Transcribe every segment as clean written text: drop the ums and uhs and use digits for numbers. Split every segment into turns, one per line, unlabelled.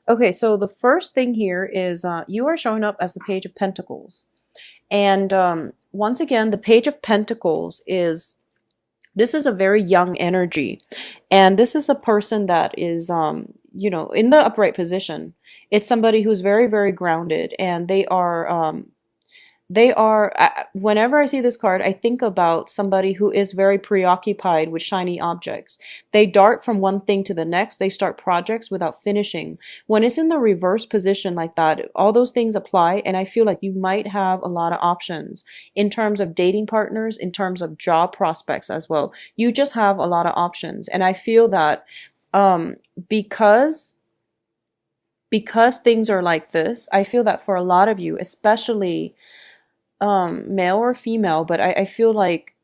Okay, so the first thing here is you are showing up as the Page of Pentacles. And once again, the Page of Pentacles is, this is a very young energy. And this is a person that is, you know, in the upright position. It's somebody who's very, very grounded, and whenever I see this card, I think about somebody who is very preoccupied with shiny objects. They dart from one thing to the next. They start projects without finishing. When it's in the reverse position like that, all those things apply. And I feel like you might have a lot of options in terms of dating partners, in terms of job prospects as well. You just have a lot of options. And I feel that, um, because because things are like this, I feel that for a lot of you, especially male or female, but I feel like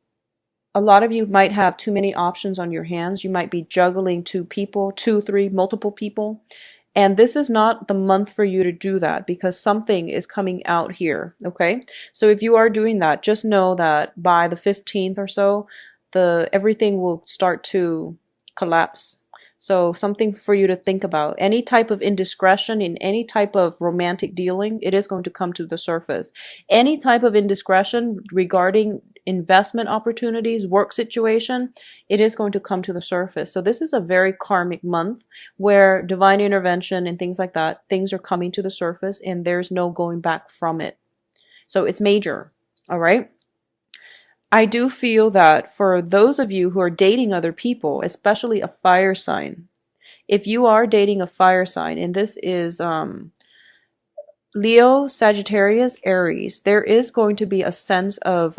a lot of you might have too many options on your hands. You might be juggling two people, two, three, multiple people. And this is not the month for you to do that, because something is coming out here. Okay. So if you are doing that, just know that by the 15th or so, everything will start to collapse. So something for you to think about. Any type of indiscretion in any type of romantic dealing, it is going to come to the surface. Any type of indiscretion regarding investment opportunities, work situation, it is going to come to the surface. So this is a very karmic month where divine intervention and things like that, things are coming to the surface and there's no going back from it. So it's major. All right. I do feel that for those of you who are dating other people, especially a fire sign, if you are dating a fire sign, and this is Leo, Sagittarius, Aries, there is going to be a sense of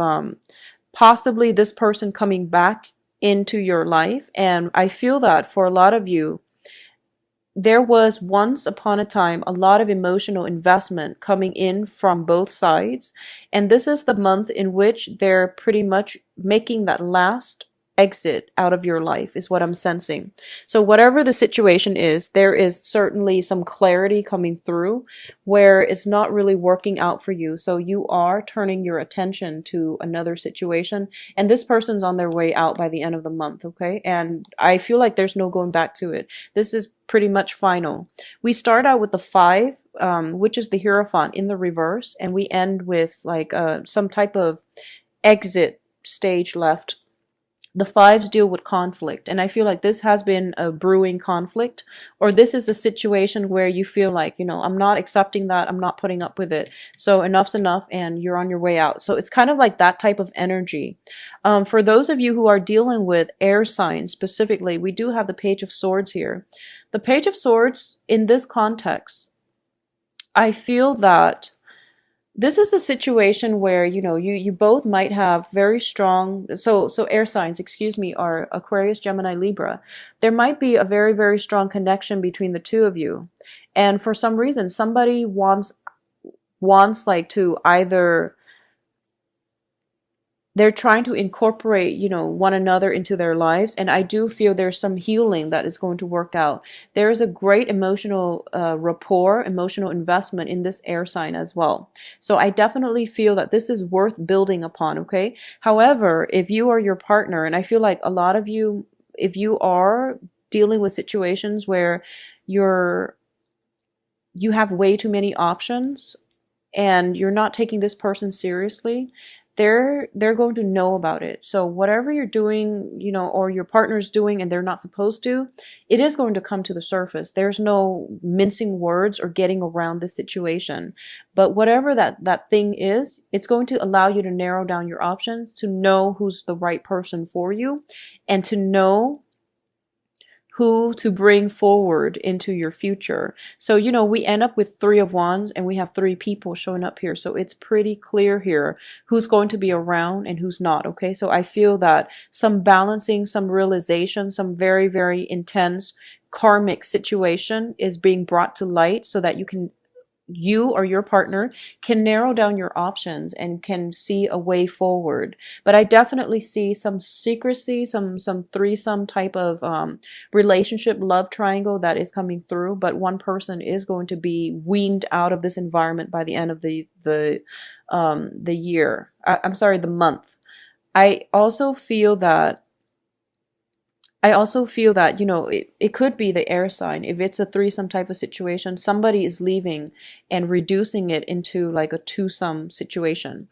possibly this person coming back into your life. And I feel that for a lot of you, there was once upon a time a lot of emotional investment coming in from both sides. And this is the month in which they're pretty much making that last exit out of your life, is what I'm sensing. So whatever the situation is, there is certainly some clarity coming through where it's not really working out for you. So you are turning your attention to another situation, and this person's on their way out by the end of the month. Okay. And I feel like there's no going back to it. This is pretty much final. We start out with the 5, which is the Hierophant in the reverse, and we end with like some type of exit stage left. The 5s deal with conflict, and I feel like this has been a brewing conflict, or this is a situation where you feel like, you know, I'm not accepting that, I'm not putting up with it, so enough's enough, and you're on your way out. So it's kind of like that type of energy. For those of you who are dealing with air signs specifically, we do have the Page of Swords here. The Page of Swords in this context, I feel that this is a situation where, you know, you both might have very strong, so air signs, excuse me, are Aquarius, Gemini, Libra. There might be a very, very strong connection between the two of you. And for some reason, somebody wants like to either, they're trying to incorporate, you know, one another into their lives. And I do feel there's some healing that is going to work out. There is a great emotional rapport, emotional investment in this air sign as well. So I definitely feel that this is worth building upon. Okay. However, if you are your partner, and I feel like a lot of you, if you are dealing with situations where you have way too many options and you're not taking this person seriously, they're going to know about it. So whatever you're doing, you know, or your partner's doing and they're not supposed to, it is going to come to the surface. There's no mincing words or getting around this situation. But whatever that thing is, it's going to allow you to narrow down your options, to know who's the right person for you, and to know who to bring forward into your future. So, you know, we end up with 3 of Wands and we have 3 people showing up here. So it's pretty clear here who's going to be around and who's not. Okay. So I feel that some balancing, some realization, some very, very intense karmic situation is being brought to light so that you or your partner can narrow down your options and can see a way forward. But I definitely see some secrecy, some threesome type of relationship, love triangle that is coming through. But one person is going to be weaned out of this environment by the end of the year. I'm sorry, the month. I also feel that I also feel that, it could be the air sign. If it's a threesome type of situation, somebody is leaving and reducing it into like a twosome situation.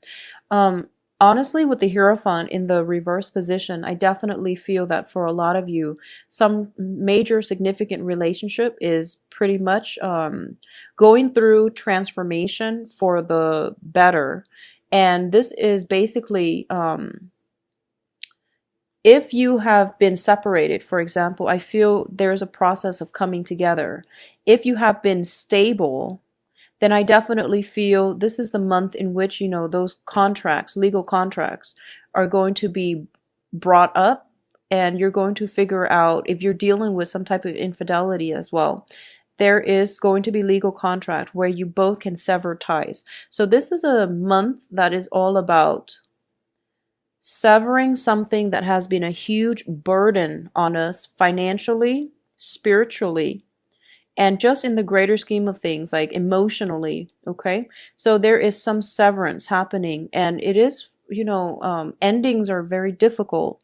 Um, Honestly, with the Hierophant in the reverse position, I definitely feel that for a lot of you, some major significant relationship is pretty much going through transformation for the better. And this is basically if you have been separated, for example, I feel there's a process of coming together. If you have been stable, then I definitely feel this is the month in which, those contracts, legal contracts, are going to be brought up, and you're going to figure out if you're dealing with some type of infidelity as well. There is going to be legal contract where you both can sever ties. So this is a month that is all about severing something that has been a huge burden on us financially, spiritually, and just in the greater scheme of things, like emotionally. Okay, so there is some severance happening, and it is, endings are very difficult,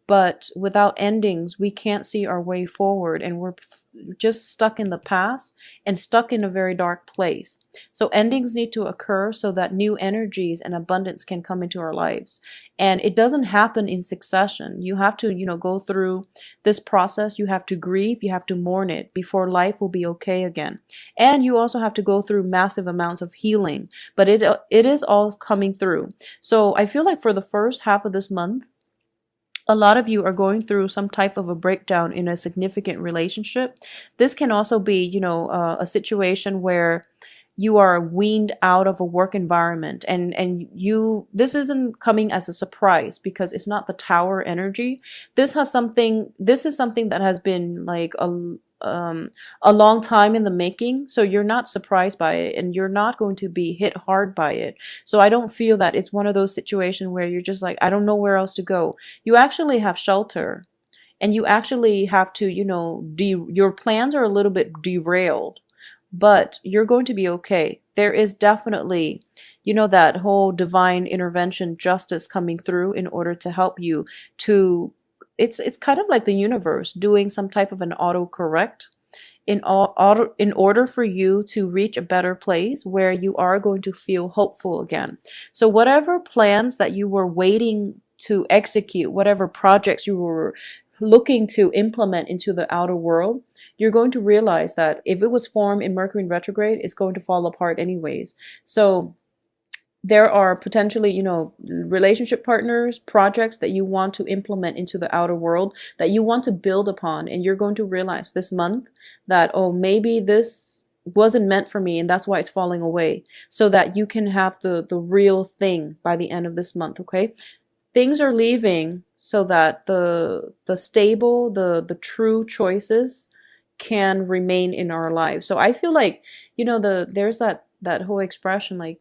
but without endings we can't see our way forward, and we're just stuck in the past and stuck in a very dark place. So endings need to occur so that new energies and abundance can come into our lives, and it doesn't happen in succession. You have to, go through this process. You have to grieve, you have to mourn it before life will be okay again. And you also have to go through massive amounts of healing, but it is all coming through. So I feel like for the first half of this month, a lot of you are going through some type of a breakdown in a significant relationship. This can also be, a situation where you are weaned out of a work environment, and this isn't coming as a surprise because it's not the tower energy. This is something that has been like a long time in the making, so you're not surprised by it and you're not going to be hit hard by it. So I don't feel that it's one of those situations where you're just like, I don't know where else to go. You actually have shelter, and you actually have to, your plans are a little bit derailed, but you're going to be okay. There is definitely, that whole divine intervention justice coming through in order to help you to, it's kind of like the universe doing some type of an autocorrect in order for you to reach a better place where you are going to feel hopeful again. So whatever plans that you were waiting to execute, whatever projects you were looking to implement into the outer world, you're going to realize that if it was formed in Mercury in retrograde, it's going to fall apart anyways. So there are potentially, relationship partners, projects that you want to implement into the outer world, that you want to build upon. And you're going to realize this month that, oh, maybe this wasn't meant for me and that's why it's falling away, so that you can have the real thing by the end of this month. Okay, things are leaving so that the stable, the true choices can remain in our lives. So I feel like, there's that whole expression, like,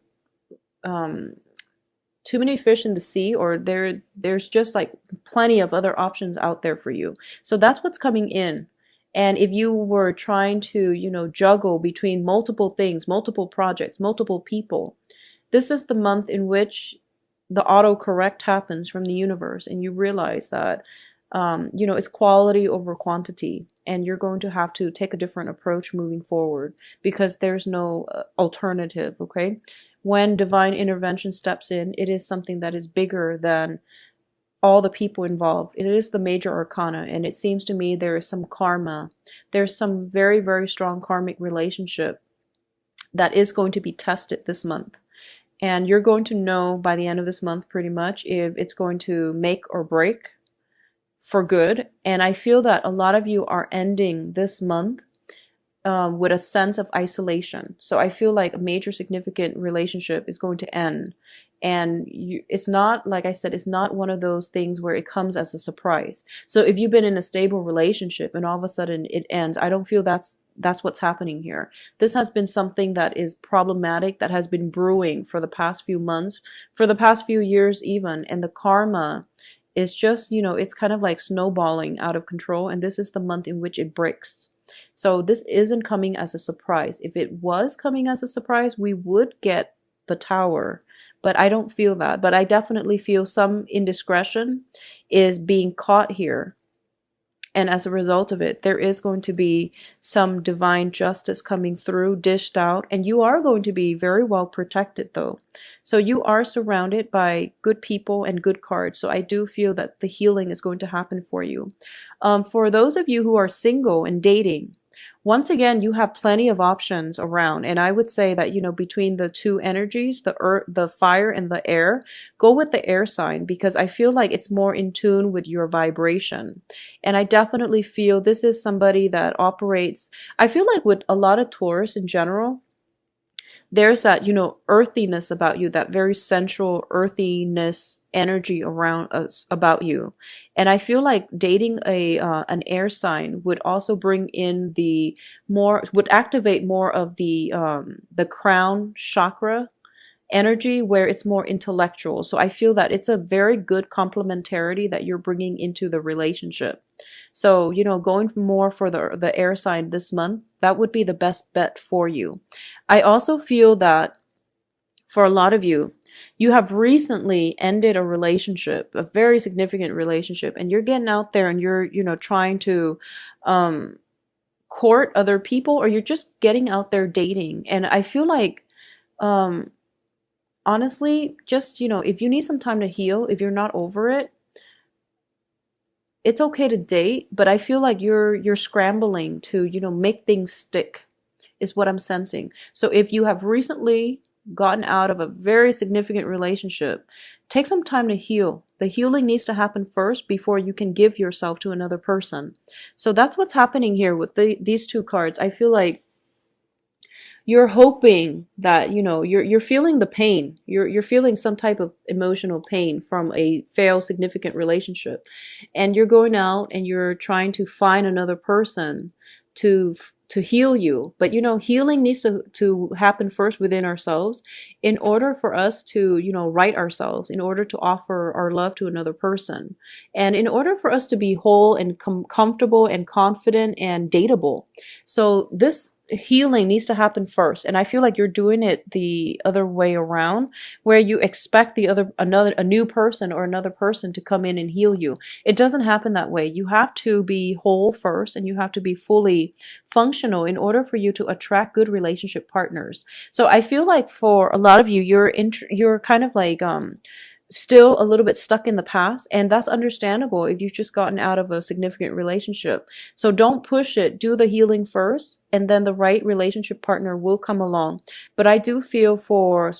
too many fish in the sea, or there's just like plenty of other options out there for you. So that's what's coming in. And if you were trying to, juggle between multiple things, multiple projects, multiple people, this is the month in which the autocorrect happens from the universe, and you realize that, it's quality over quantity, and you're going to have to take a different approach moving forward because there's no alternative. Okay, when divine intervention steps in, it is something that is bigger than all the people involved. It is the major arcana, and it seems to me there is some karma. There's some very, very strong karmic relationship that is going to be tested this month. And you're going to know by the end of this month pretty much if it's going to make or break for good. And I feel that a lot of you are ending this month with a sense of isolation. So I feel like a major significant relationship is going to end. And it's not, like I said, it's not one of those things where it comes as a surprise. So if you've been in a stable relationship and all of a sudden it ends, I don't feel that's what's happening here. This has been something that is problematic, that has been brewing for the past few months, for the past few years even. And the karma is just, it's kind of like snowballing out of control. And this is the month in which it breaks. So this isn't coming as a surprise. If it was coming as a surprise, we would get the tower, but I don't feel that. But I definitely feel some indiscretion is being caught here. And as a result of it, there is going to be some divine justice coming through, dished out, and you are going to be very well protected though. So you are surrounded by good people and good cards. So I do feel that the healing is going to happen for you. For those of you who are single and dating, once again, you have plenty of options around. And I would say that, between the two energies, the earth, the fire and the air, go with the air sign because I feel like it's more in tune with your vibration. And I definitely feel this is somebody that operates, I feel like with a lot of Taurus in general, there's that, earthiness about you, that very sensual earthiness energy around us about you. And I feel like dating an air sign would also bring in would activate more of the crown chakra energy where it's more intellectual. So I feel that it's a very good complementarity that you're bringing into the relationship. So, going more for the air sign this month, that would be the best bet for you. I also feel that for a lot of you, you have recently ended a relationship, a very significant relationship, and you're getting out there and you're, trying to court other people, or you're just getting out there dating. And I feel like, honestly, just, if you need some time to heal, if you're not over it, it's okay to date, but I feel like you're scrambling to, make things stick, is what I'm sensing. So if you have recently gotten out of a very significant relationship, take some time to heal. The healing needs to happen first before you can give yourself to another person. So that's what's happening here with these two cards. I feel like you're hoping that, you're feeling the pain. You're feeling some type of emotional pain from a failed significant relationship. And you're going out and you're trying to find another person to heal you. But, healing needs to happen first within ourselves in order for us to, right ourselves, in order to offer our love to another person. And in order for us to be whole and comfortable and confident and dateable. So this healing needs to happen first, and I feel like you're doing it the other way around, where you expect a new person or another person to come in and heal you. It doesn't happen that way. You have to be whole first, and you have to be fully functional in order for you to attract good relationship partners. So I feel like for a lot of you, you're kind of like still a little bit stuck in the past, and that's understandable if you've just gotten out of a significant relationship. So don't push it. Do the healing first, and then the right relationship partner will come along. But I do feel for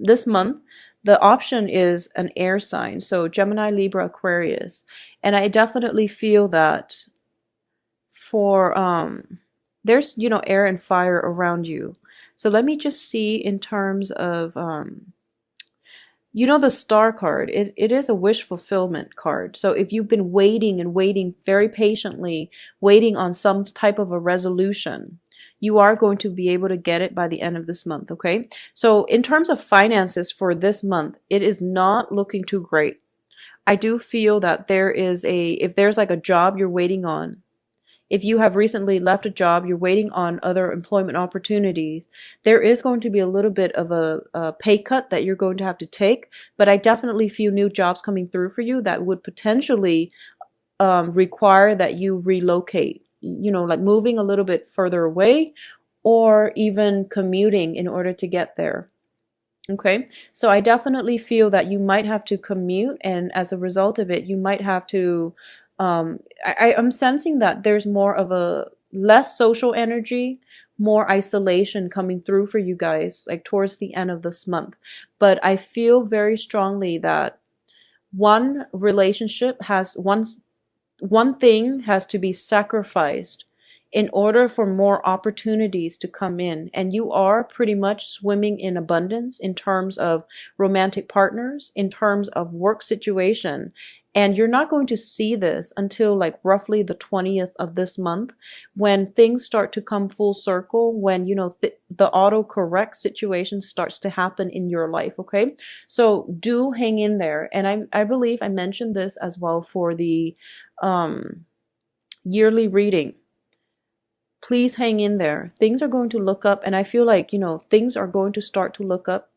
this month, the option is an air sign, so Gemini, Libra, Aquarius. And I definitely feel that for there's, air and fire around you. So let me just see in terms of the star card, it is a wish fulfillment card. So if you've been waiting and waiting very patiently, waiting on some type of a resolution, you are going to be able to get it by the end of this month, okay? So in terms of finances for this month, it is not looking too great. I do feel that if there's like a job you're waiting on, if you have recently left a job, you're waiting on other employment opportunities, there is going to be a little bit of a pay cut that you're going to have to take. But I definitely feel new jobs coming through for you that would potentially require that you relocate, like moving a little bit further away, or even commuting in order to get there. Okay, so I definitely feel that you might have to commute, and as a result of it, you might have to I'm sensing that there's more of a less social energy, more isolation coming through for you guys, like towards the end of this month. But I feel very strongly that one thing has to be sacrificed in order for more opportunities to come in. And you are pretty much swimming in abundance in terms of romantic partners, in terms of work situation. And you're not going to see this until like roughly the 20th of this month, when things start to come full circle, when, the autocorrect situation starts to happen in your life, okay? So do hang in there. And I believe I mentioned this as well for the yearly reading. Please hang in there. Things are going to look up, and I feel like, things are going to start to look up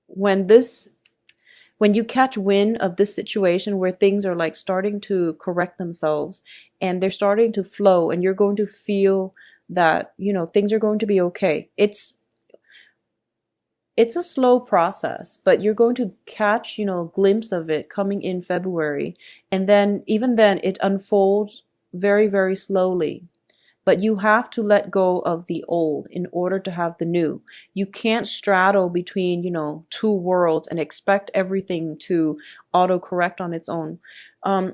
when when you catch wind of this situation where things are like starting to correct themselves and they're starting to flow, and you're going to feel that, you know, things are going to be okay. It's a slow process, but you're going to catch, you know, a glimpse of it coming in February. And then even then it unfolds very, very slowly. But you have to let go of the old in order to have the new. You can't straddle between, you know, two worlds and expect everything to autocorrect on its own.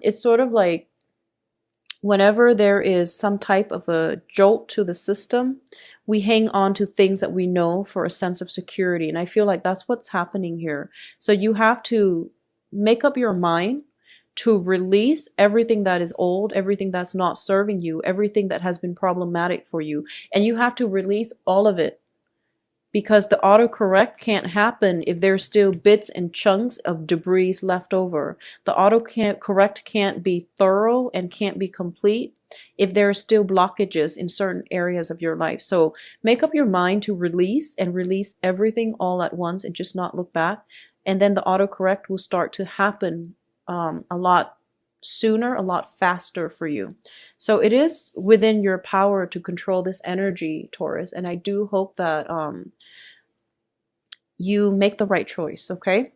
It's sort of like whenever there is some type of a jolt to the system, we hang on to things that we know for a sense of security. And I feel like that's what's happening here. So you have to make up your mind to release everything that is old, everything that's not serving you, everything that has been problematic for you. And you have to release all of it, because the autocorrect can't happen if there's still bits and chunks of debris left over. The autocorrect can't be thorough and can't be complete if there are still blockages in certain areas of your life. So make up your mind to release, and release everything all at once and just not look back. And then the autocorrect will start to happen a lot sooner, a lot faster for you. So it is within your power to control this energy, Taurus, and I do hope that you make the right choice, okay?